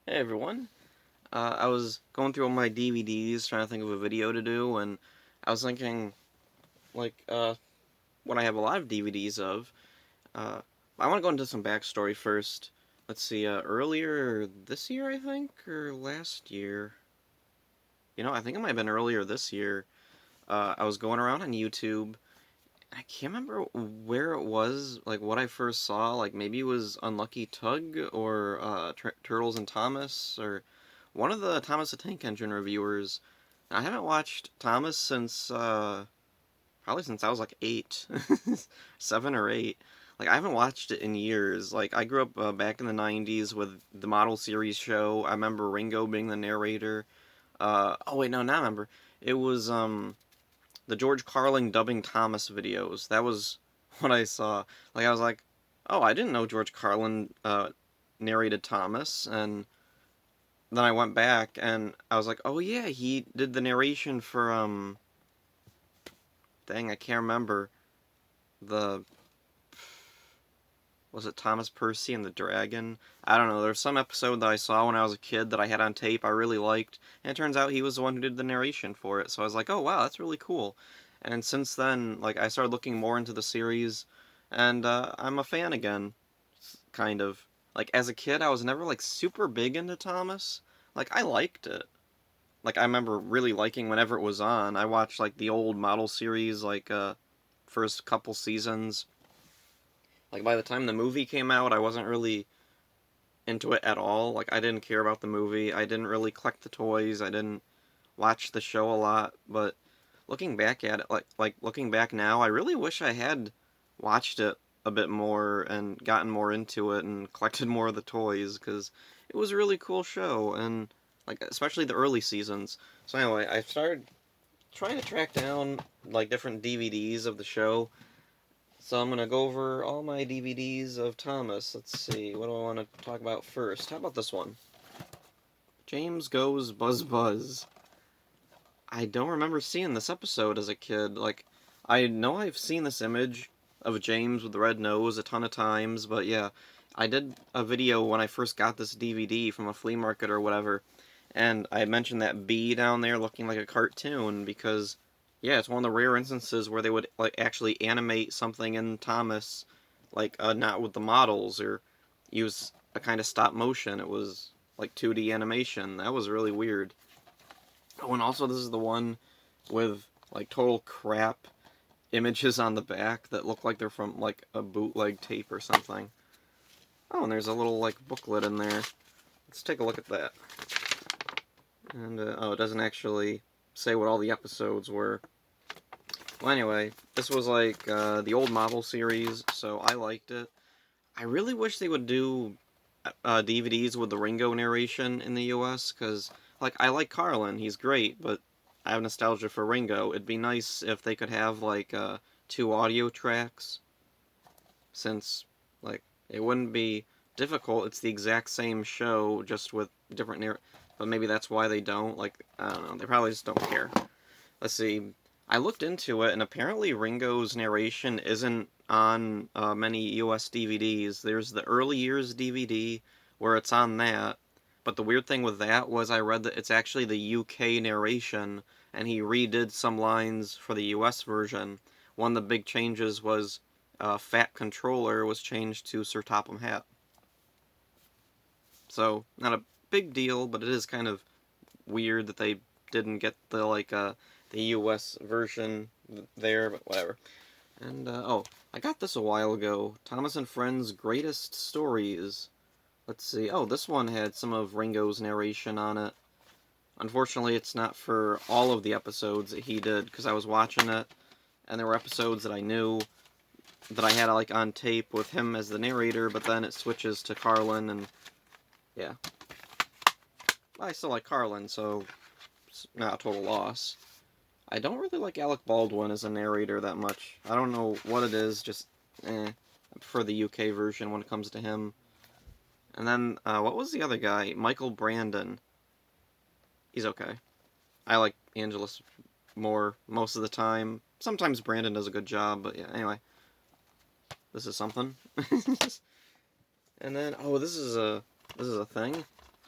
Hey everyone. I was going through all my DVDs trying to think of a video to do, and I was thinking, what I have a lot of DVDs of. Uh, I want to go into some backstory first. Let's see, earlier this year, I think, or last year. I think it might have been earlier this year. I was going around on YouTube. I can't remember where it was, like what I first saw. Like maybe it was Unlucky Tug or Turtles and Thomas or one of the Thomas the Tank Engine reviewers. I haven't watched Thomas since probably since I was like 8, 7 or 8. Like I haven't watched it in years. Like I grew up back in the '90s with the model series show. I remember Ringo being the narrator. Oh wait, no, not remember. It was the George Carlin dubbing Thomas videos. That was what I saw. Like I was like, oh, I didn't know George Carlin narrated Thomas, and then I went back and I was like, oh yeah, he did the narration for dang, I can't remember the was it Thomas Percy and the Dragon? I don't know. There's some episode that I saw when I was a kid that I had on tape I really liked, and it turns out he was the one who did the narration for it. So I was like, oh wow, that's really cool. And since then, like I started looking more into the series, and I'm a fan again, kind of. Like as a kid, I was never like super big into Thomas. Like I liked it. Like I remember really liking whenever it was on. I watched like the old model series, like first couple seasons. Like by the time the movie came out, I wasn't really into it at all. Like I didn't care about the movie. I didn't really collect the toys. I didn't watch the show a lot. But looking back at it, like looking back now, I really wish I had watched it a bit more and gotten more into it and collected more of the toys because it was a really cool show and like especially the early seasons. So anyway, I started trying to track down like different DVDs of the show. So I'm gonna go over all my DVDs of Thomas. Let's see, what do I want to talk about first? How about this one? James Goes Buzz Buzz. I don't remember seeing this episode as a kid. Like, I know I've seen this image of James with the red nose a ton of times, but yeah, I did a video when I first got this DVD from a flea market or whatever, and I mentioned that bee down there looking like a cartoon because, yeah, it's one of the rare instances where they would like actually animate something in Thomas, like not with the models or use a kind of stop motion. It was like 2D animation. That was really weird. Oh, and also this is the one with like total crap images on the back that look like they're from like a bootleg tape or something. Oh, and there's a little like booklet in there. Let's take a look at that. And oh, it doesn't actually say what all the episodes were. Well, anyway, this was like the old model series, so I liked it. I really wish they would do DVDs with the Ringo narration in the US, because, like, I like Carlin, he's great, but I have nostalgia for Ringo. It'd be nice if they could have, like, 2 audio tracks, since, like, it wouldn't be difficult. It's the exact same show, just with different but maybe that's why they don't. Like, I don't know, they probably just don't care. Let's see. I looked into it, and apparently Ringo's narration isn't on many US DVDs. There's the early years DVD where it's on that, but the weird thing with that was I read that it's actually the UK narration, and he redid some lines for the US version. One of the big changes was Fat Controller was changed to Sir Topham Hatt. So, not a big deal, but it is kind of weird that they didn't get the US version there, but whatever. And oh, I got this a while ago. Thomas and Friends Greatest Stories. Let's see. Oh, this one had some of Ringo's narration on it. Unfortunately, it's not for all of the episodes that he did because I was watching it, and there were episodes that I knew that I had like on tape with him as the narrator, but then it switches to Carlin, and yeah, I still like Carlin, so it's not a total loss. I don't really like Alec Baldwin as a narrator that much. I don't know what it is, just I prefer the UK version when it comes to him. And then, what was the other guy? Michael Brandon. He's okay. I like Angelus more most of the time. Sometimes Brandon does a good job, but yeah, anyway. This is something. And then, oh, this is a thing.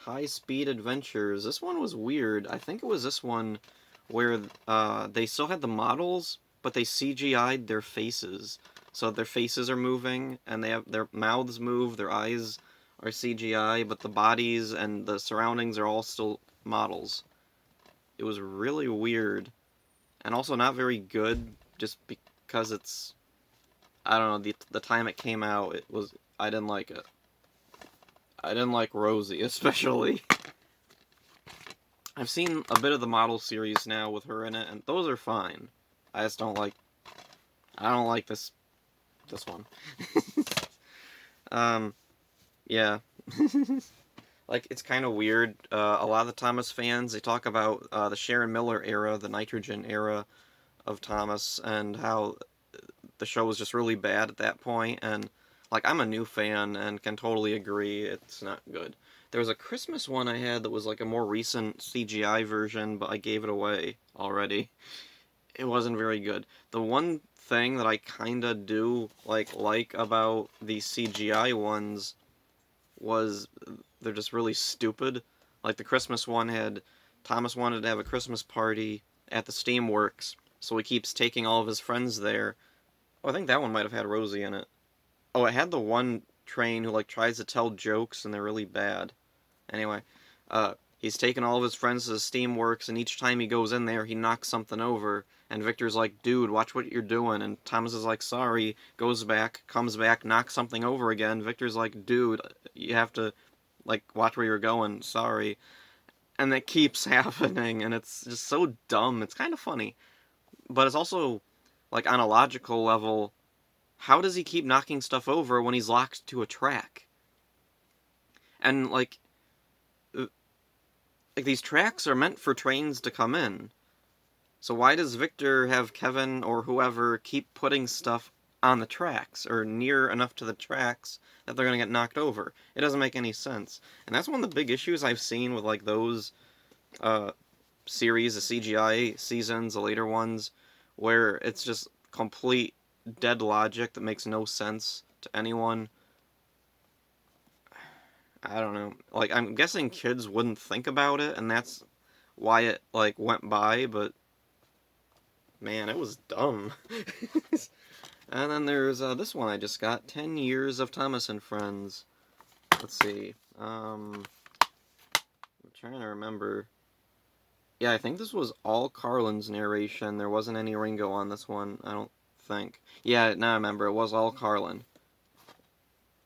High Speed Adventures. This one was weird. I think it was this one where they still had the models, but they CGI'd their faces. So their faces are moving, and they have their mouths move, their eyes are CGI, but the bodies and the surroundings are all still models. It was really weird, and also not very good, just because it's, I don't know, the time it came out, I didn't like it. I didn't like Rosie, especially. I've seen a bit of the model series now with her in it, and those are fine. I just don't like, I don't like this one. Yeah. Like, it's kind of weird. A lot of the Thomas fans, they talk about the Sharon Miller era, the Nitrogen era of Thomas, and how the show was just really bad at that point, and, like, I'm a new fan and can totally agree it's not good. There was a Christmas one I had that was, like, a more recent CGI version, but I gave it away already. It wasn't very good. The one thing that I kinda do, like about these CGI ones was they're just really stupid. Like, the Christmas one had, Thomas wanted to have a Christmas party at the Steamworks, so he keeps taking all of his friends there. Oh, I think that one might have had Rosie in it. Oh, it had the one train who, like, tries to tell jokes, and they're really bad. Anyway, he's taken all of his friends to the Steamworks, and each time he goes in there, he knocks something over, and Victor's like, dude, watch what you're doing, and Thomas is like, sorry, goes back, comes back, knocks something over again, Victor's like, dude, you have to, like, watch where you're going, sorry. And that keeps happening, and it's just so dumb. It's kind of funny. But it's also, like, on a logical level, how does he keep knocking stuff over when he's locked to a track? And, like, these tracks are meant for trains to come in. So why does Victor have Kevin or whoever keep putting stuff on the tracks, or near enough to the tracks that they're gonna get knocked over? It doesn't make any sense. And that's one of the big issues I've seen with, like, those series, the CGI seasons, the later ones, where it's just complete dead logic that makes no sense to anyone. I don't know. Like, I'm guessing kids wouldn't think about it, and that's why it, like, went by, but man, it was dumb. And then there's this one I just got, 10 Years of Thomas and Friends. Let's see. I'm trying to remember. Yeah, I think this was all Carlin's narration. There wasn't any Ringo on this one, I don't think. Yeah, now I remember. It was all Carlin.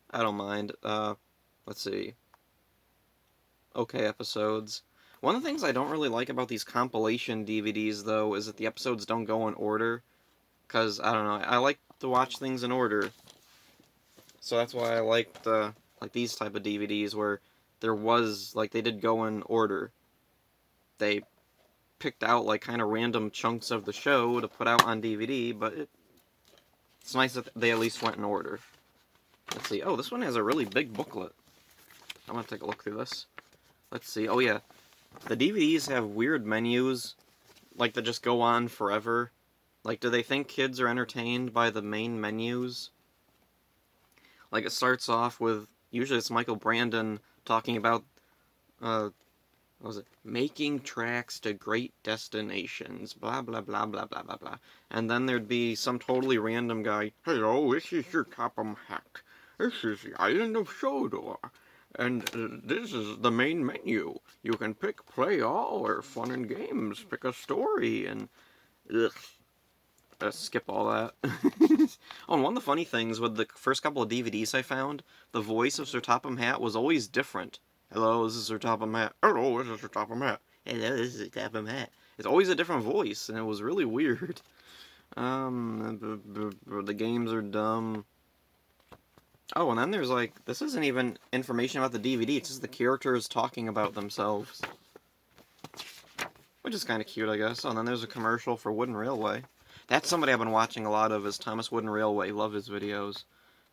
I don't mind. Let's see. Okay episodes. One of the things I don't really like about these compilation DVDs, though, is that the episodes don't go in order. Because, I don't know, I like to watch things in order. So that's why I liked, like, these type of DVDs where there was, like, they did go in order. They picked out, like, kind of random chunks of the show to put out on DVD, but it's nice that they at least went in order. Let's see. Oh, this one has a really big booklet. I'm gonna take a look through this. Let's see. Oh, yeah. The DVDs have weird menus, like, that just go on forever. Like, do they think kids are entertained by the main menus? Like, it starts off with, usually it's Michael Brandon talking about, what was it? Making tracks to great destinations, blah, blah, blah, blah, blah, blah, blah. And then there'd be some totally random guy, hello, this is your Topham Hack. This is the Island of Sodor. And this is the main menu. You can pick play all, or fun and games, pick a story, and ugh. Skip all that. Oh, and one of the funny things with the first couple of DVDs I found, the voice of Sir Topham Hatt was always different. Hello, this is Sir Topham Hatt. Hello, this is Sir Topham Hatt. Hello, this is Sir Topham Hatt. It's always a different voice, and it was really weird. The games are dumb. Oh, and then there's, like, this isn't even information about the DVD, it's just the characters talking about themselves. Which is kind of cute, I guess. Oh, and then there's a commercial for Wooden Railway. That's somebody I've been watching a lot of, is Thomas Wooden Railway. Love his videos.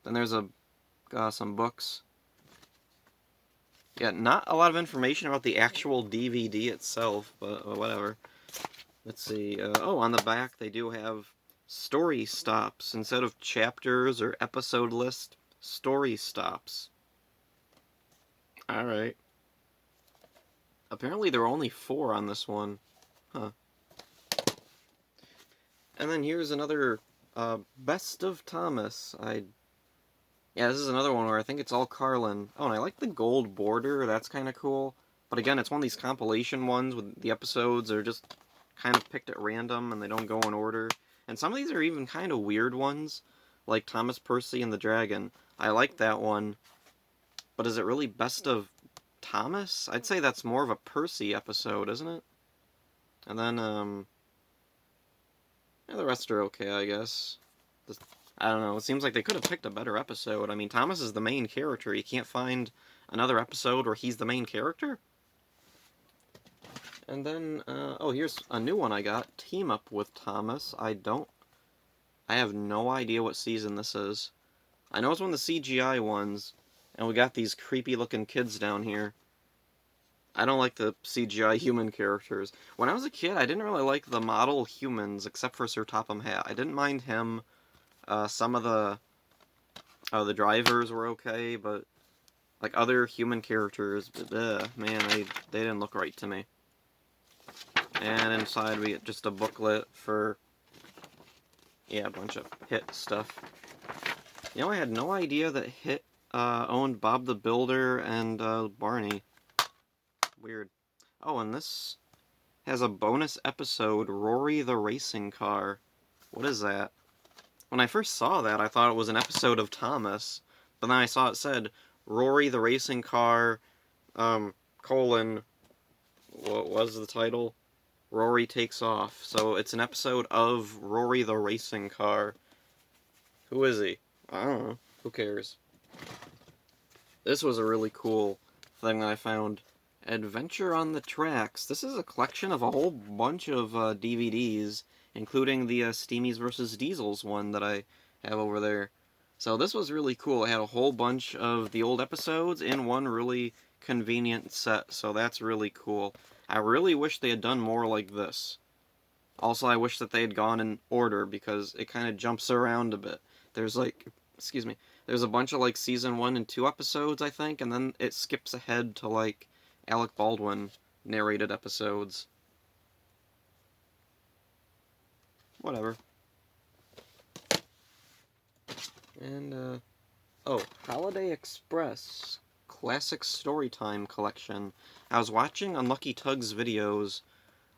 Then there's some books. Yeah, not a lot of information about the actual DVD itself, but whatever. Let's see. Oh, on the back they do have story stops. Instead of chapters or episode list, story stops. Alright. Apparently there were only 4 on this one. Huh. And then here's another Best of Thomas. Yeah, this is another one where I think it's all Carlin. Oh, and I like the gold border. That's kind of cool. But again, it's one of these compilation ones with the episodes are just kind of picked at random and they don't go in order. And some of these are even kind of weird ones, like Thomas Percy and the Dragon. I like that one, but is it really Best of Thomas? I'd say that's more of a Percy episode, isn't it? And then, yeah, the rest are okay, I guess. I don't know, it seems like they could have picked a better episode. I mean, Thomas is the main character. You can't find another episode where he's the main character? And then, oh, here's a new one I got. Team Up with Thomas. I have no idea what season this is. I know it's one of the CGI ones, and we got these creepy-looking kids down here. I don't like the CGI human characters. When I was a kid, I didn't really like the model humans, except for Sir Topham Hatt. I didn't mind him. Some of the drivers were okay, but like other human characters, man, they didn't look right to me. And inside we get just a booklet for, yeah, a bunch of Hit stuff. You know, I had no idea that Hit owned Bob the Builder and Barney. Weird. Oh, and this has a bonus episode, Rory the Racing Car. What is that? When I first saw that, I thought it was an episode of Thomas, but then I saw it said, Rory the Racing Car, colon, what was the title? Rory Takes Off. So it's an episode of Rory the Racing Car. Who is he? I don't know. Who cares? This was a really cool thing that I found. Adventure on the Tracks. This is a collection of a whole bunch of DVDs, including the Steamies vs. Diesels one that I have over there. So this was really cool. It had a whole bunch of the old episodes in one really convenient set, so that's really cool. I really wish they had done more like this. Also, I wish that they had gone in order, because it kind of jumps around a bit. There's like, excuse me, there's a bunch of like season 1 and 2 episodes, I think, and then it skips ahead to like Alec Baldwin narrated episodes. Whatever. And, oh, Holiday Express Classic Storytime Collection. I was watching Unlucky Tug's videos.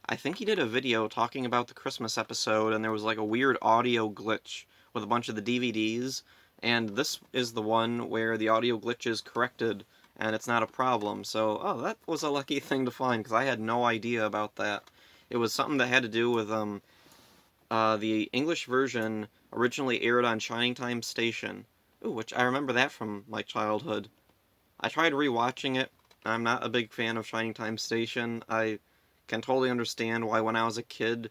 I think he did a video talking about the Christmas episode, and there was like a weird audio glitch with a bunch of the DVDs, and this is the one where the audio glitch is corrected, and it's not a problem. So, oh, that was a lucky thing to find, because I had no idea about that. It was something that had to do with, the English version originally aired on Shining Time Station. Ooh, which I remember that from my childhood. I tried rewatching it. I'm not a big fan of Shining Time Station. I can totally understand why when I was a kid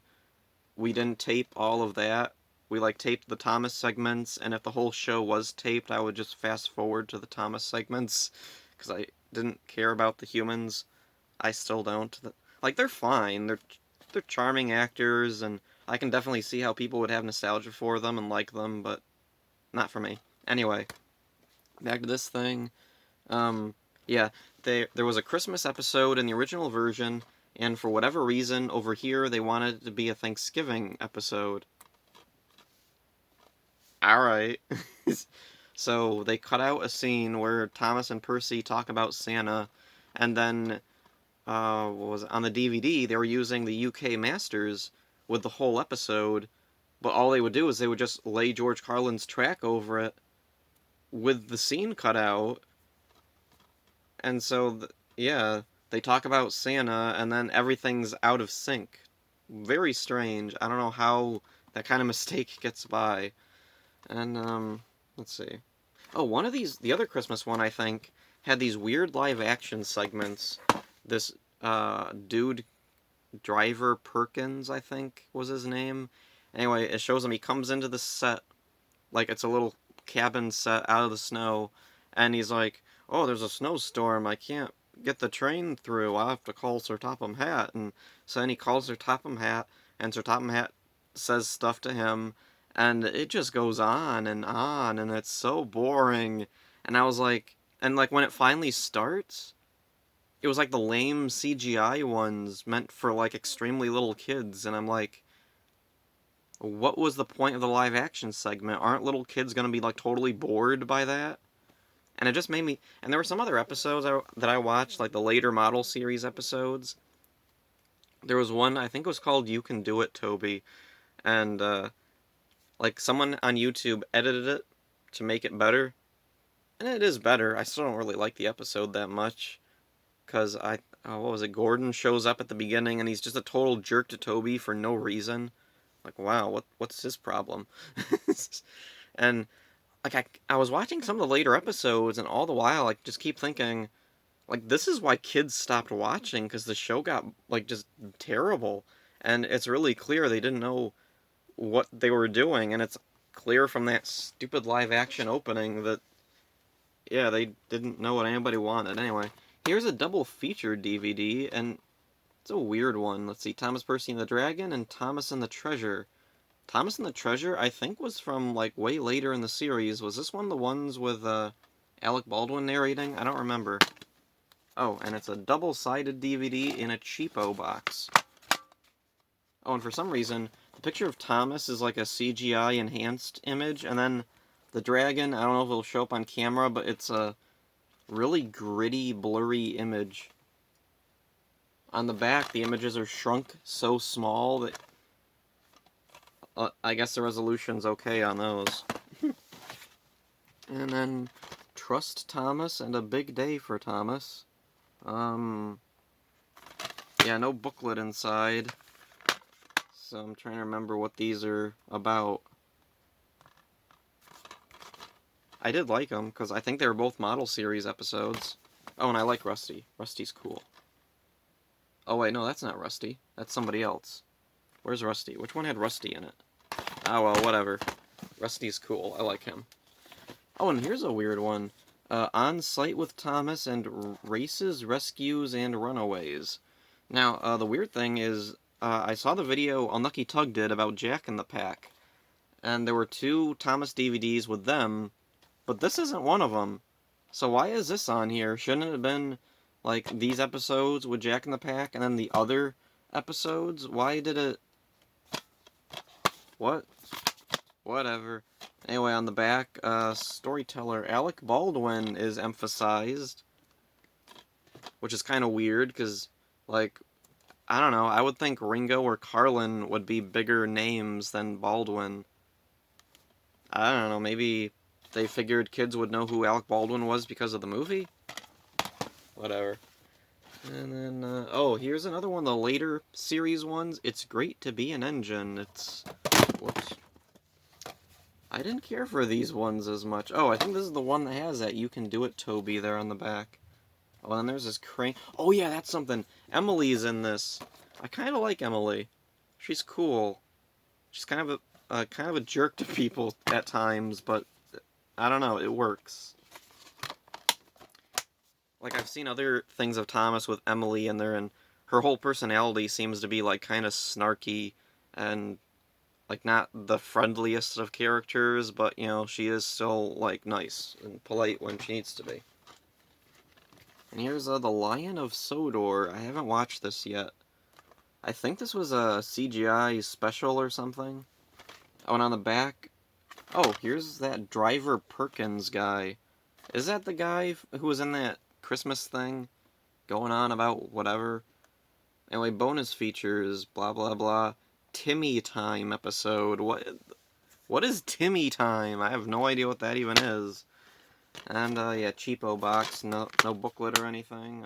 we didn't tape all of that. We like taped the Thomas segments, and if the whole show was taped, I would just fast forward to the Thomas segments, because I didn't care about the humans. I still don't. Like, they're fine. They're charming actors, and I can definitely see how people would have nostalgia for them and like them, but not for me. Anyway, back to this thing. Yeah, there was a Christmas episode in the original version, and for whatever reason, over here, they wanted it to be a Thanksgiving episode. Alright. So, they cut out a scene where Thomas and Percy talk about Santa, and then, what was it? On the DVD, they were using the UK Masters with the whole episode, but all they would do is they would just lay George Carlin's track over it with the scene cut out, and so, yeah, they talk about Santa, and then everything's out of sync. Very strange. I don't know how that kind of mistake gets by. And, let's see. Oh, one of these, the other Christmas one, I think, had these weird live-action segments. This, dude, Driver Perkins, I think, was his name. Anyway, it shows him, he comes into the set, like it's a little cabin set out of the snow, and he's like, oh, there's a snowstorm, I can't get the train through, I'll have to call Sir Topham Hatt. And so then he calls Sir Topham Hatt, and Sir Topham Hatt says stuff to him, and it just goes on, and it's so boring. And I was like, and like when it finally starts, it was like the lame CGI ones meant for like extremely little kids, and I'm like, what was the point of the live action segment? Aren't little kids gonna be like totally bored by that? And it just made me. And there were some other episodes that I watched, like the later model series episodes. There was one, I think it was called "You Can Do It, Toby," and like someone on YouTube edited it to make it better, and it is better. I still don't really like the episode that much because what was it? Gordon shows up at the beginning and he's just a total jerk to Toby for no reason. Like, wow, what's his problem? And like I was watching some of the later episodes, and all the while like just keep thinking, like, this is why kids stopped watching, because the show got like just terrible, and it's really clear they didn't know what they were doing, and it's clear from that stupid live action opening that yeah, they didn't know what anybody wanted. Anyway, here's a double feature DVD, and it's a weird one. Let's see, Thomas Percy and the Dragon and Thomas and the Treasure. Thomas and the Treasure, I think, was from like way later in the series. Was this one of the ones with Alec Baldwin narrating? I don't remember. Oh, and it's a double-sided DVD in a cheapo box. Oh, and for some reason, the picture of Thomas is like a CGI enhanced image, and then the dragon, I don't know if it'll show up on camera, but it's a really gritty, blurry image. On the back, the images are shrunk so small that I guess the resolution's okay on those. And then Trust Thomas and A Big Day for Thomas. Yeah, no booklet inside. So I'm trying to remember what these are about. I did like them, because I think they were both model series episodes. Oh, and I like Rusty. Rusty's cool. Oh wait, no, that's not Rusty. That's somebody else. Where's Rusty? Which one had Rusty in it? Oh well, whatever. Rusty's cool. I like him. Oh, and here's a weird one. On Site with Thomas and Races, Rescues, and Runaways. Now, the weird thing is, I saw the video Unlucky Tug did about Jack in the Pack, and there were 2 Thomas DVDs with them, but this isn't one of them. So why is this on here? Shouldn't it have been, like, these episodes with Jack in the Pack, and then the other episodes? Why did it... What? Whatever. Anyway, on the back, storyteller Alec Baldwin is emphasized, which is kind of weird, because, like, I don't know, I would think Ringo or Carlin would be bigger names than Baldwin. I don't know, maybe they figured kids would know who Alec Baldwin was because of the movie? Whatever. And then, oh, here's another one of the later series ones. It's Great to Be an Engine. It's... Whoops. I didn't care for these ones as much. Oh, I think this is the one that has that You Can Do It, Toby, there on the back. Oh, and there's this crane. Oh, yeah, that's something. Emily's in this. I kind of like Emily. She's cool. She's kind of a jerk to people at times, but I don't know, it works. Like, I've seen other things of Thomas with Emily in there, and her whole personality seems to be, like, kind of snarky and, like, not the friendliest of characters, but, you know, she is still, like, nice and polite when she needs to be. And here's the Lion of Sodor. I haven't watched this yet. I think this was a CGI special or something. Oh, and on the back... Oh, here's that Driver Perkins guy. Is that the guy who was in that Christmas thing? Going on about whatever? Anyway, bonus features, blah blah blah. Timmy Time episode. What is Timmy Time? I have no idea what that even is. And, yeah, cheapo box, no booklet or anything.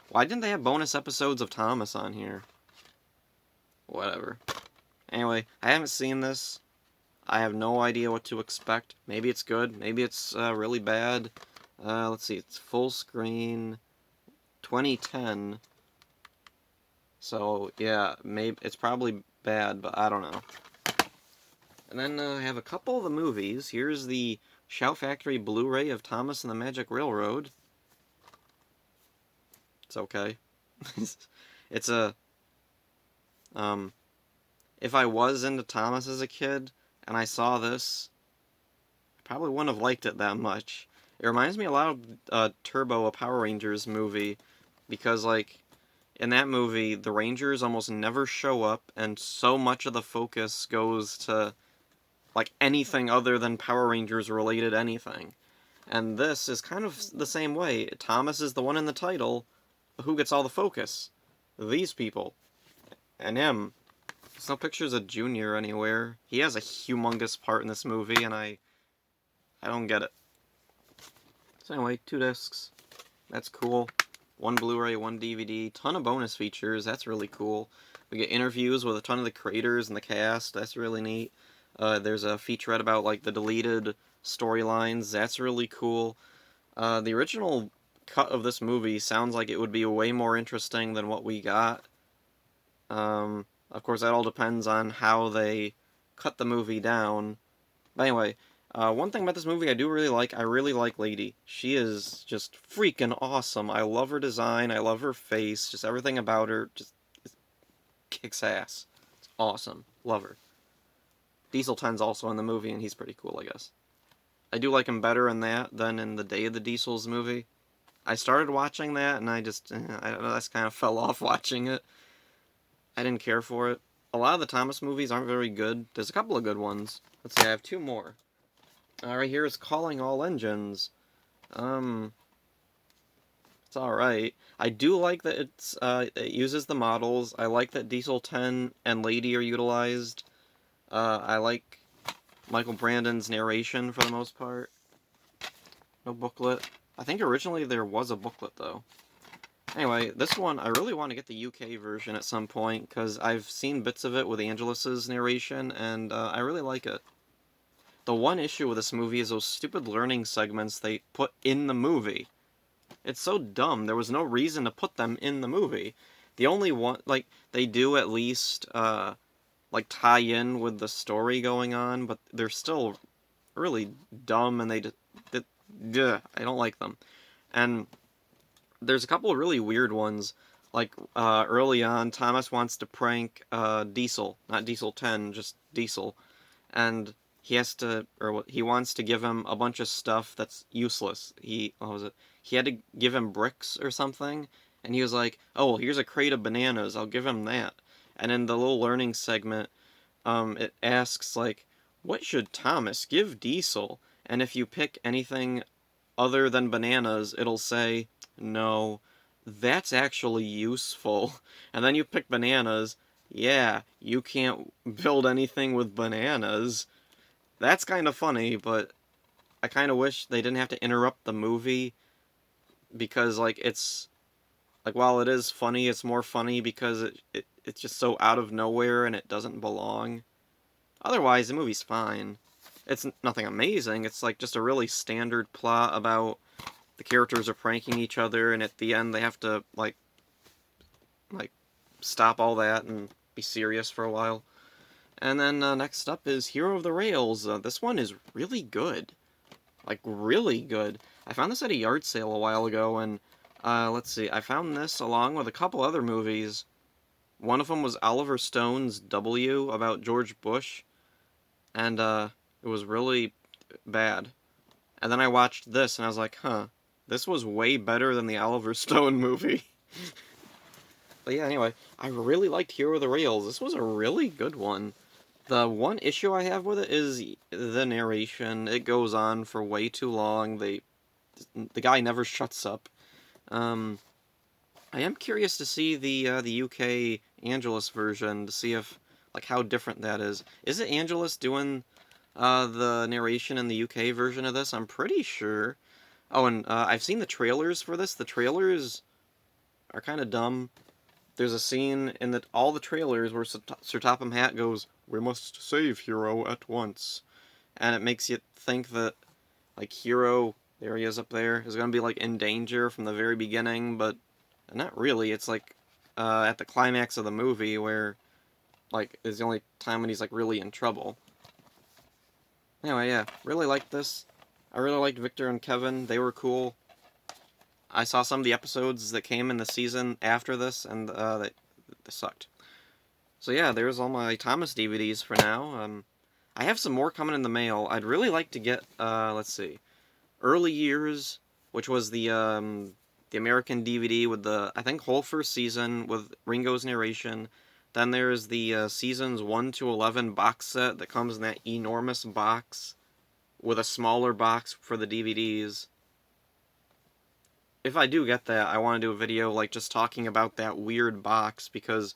Why didn't they have bonus episodes of Thomas on here? Whatever. Anyway, I haven't seen this. I have no idea what to expect. Maybe it's good, maybe it's, really bad. Let's see, it's full screen, 2010. So, yeah, maybe it's probably bad, but I don't know. And then, I have a couple of the movies. Here's the Shout Factory Blu-ray of Thomas and the Magic Railroad. It's okay. It's a... If I was into Thomas as a kid, and I saw this, I probably wouldn't have liked it that much. It reminds me a lot of Turbo, a Power Rangers movie, because like in that movie, the Rangers almost never show up, and so much of the focus goes to like anything other than Power Rangers related anything. And this is kind of the same way. Thomas is the one in the title. Who gets all the focus? These people. And him. There's no pictures of Junior anywhere. He has a humongous part in this movie, and I don't get it. So anyway, 2 discs. That's cool. 1 Blu-ray, 1 DVD. Ton of bonus features. That's really cool. We get interviews with a ton of the creators and the cast. That's really neat. There's a featurette about like the deleted storylines. That's really cool. The original cut of this movie sounds like it would be way more interesting than what we got. Of course, that all depends on how they cut the movie down. But anyway, one thing about this movie I really like Lady. She is just freaking awesome. I love her design, I love her face, just everything about her just kicks ass. It's awesome. Love her. Diesel 10's also in the movie, and he's pretty cool, I guess. I do like him better in that than in the Day of the Diesels movie. I started watching that, and I just kind of fell off watching it. I didn't care for it. A lot of the Thomas movies aren't very good. There's a couple of good ones. Let's see, I have 2 more. Right here is Calling All Engines. It's alright. I do like that it uses the models. I like that Diesel 10 and Lady are utilized. I like Michael Brandon's narration for the most part. No booklet. I think originally there was a booklet, though. Anyway, this one, I really want to get the UK version at some point, because I've seen bits of it with Angelus's narration, and I really like it. The one issue with this movie is those stupid learning segments they put in the movie. It's so dumb. There was no reason to put them in the movie. The only one, like, they do at least, like, tie in with the story going on, but they're still really dumb, and I don't like them. And there's a couple of really weird ones. Like, early on, Thomas wants to prank, Diesel. Not Diesel 10, just Diesel. And he wants to give him a bunch of stuff that's useless. What was it? He had to give him bricks or something, and he was like, oh, well, here's a crate of bananas, I'll give him that. And in the little learning segment, it asks, like, what should Thomas give Diesel? And if you pick anything other than bananas, it'll say, no, that's actually useful. And then you pick bananas, yeah, you can't build anything with bananas. That's kind of funny, but I kind of wish they didn't have to interrupt the movie, because, like, it's, like, while it is funny, it's more funny because it's just so out of nowhere and it doesn't belong. Otherwise, the movie's fine. It's nothing amazing, it's, like, just a really standard plot about the characters are pranking each other, and at the end they have to, like, stop all that and be serious for a while. And then next up is Hero of the Rails. This one is really good. Like, really good. I found this at a yard sale a while ago, and let's see, I found this along with a couple other movies. One of them was Oliver Stone's W, about George Bush, and it was really bad. And then I watched this, and I was like, huh, this was way better than the Oliver Stone movie. But yeah, anyway, I really liked Hero of the Rails. This was a really good one. The one issue I have with it is the narration. It goes on for way too long. The guy never shuts up. I am curious to see the UK Angelus version, to see if, like, how different that is. Is it Angelus doing the narration in the UK version of this? I'm pretty sure. Oh, and I've seen the trailers for this. The trailers are kind of dumb. There's a scene in all the trailers where Sir Topham Hatt goes, "We must save Hero at once," and it makes you think that, like, Hero, there he is up there, is going to be, like, in danger from the very beginning, but not really. It's, like, at the climax of the movie where, like, is the only time when he's, like, really in trouble. Anyway, yeah, really liked this. I really liked Victor and Kevin. They were cool. I saw some of the episodes that came in the season after this, and they sucked. So yeah, there's all my Thomas DVDs for now. I have some more coming in the mail. I'd really like to get, let's see. Early Years, which was the American DVD with the, I think, whole first season with Ringo's narration. Then there's the seasons 1 to 11 box set that comes in that enormous box with a smaller box for the DVDs. If I do get that, I want to do a video like just talking about that weird box, because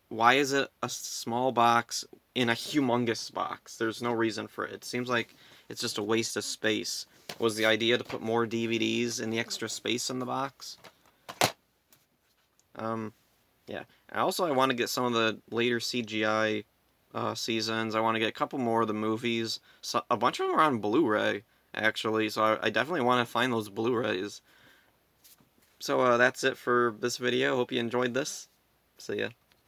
why is it a small box in a humongous box? There's no reason for it. It seems like it's just a waste of space. Was the idea to put more DVDs in the extra space in the box? Yeah. I want to get some of the later CGI seasons. I want to get a couple more of the movies. So, a bunch of them are on Blu-ray, actually, so I definitely want to find those Blu-rays. So that's it for this video. Hope you enjoyed this. See ya.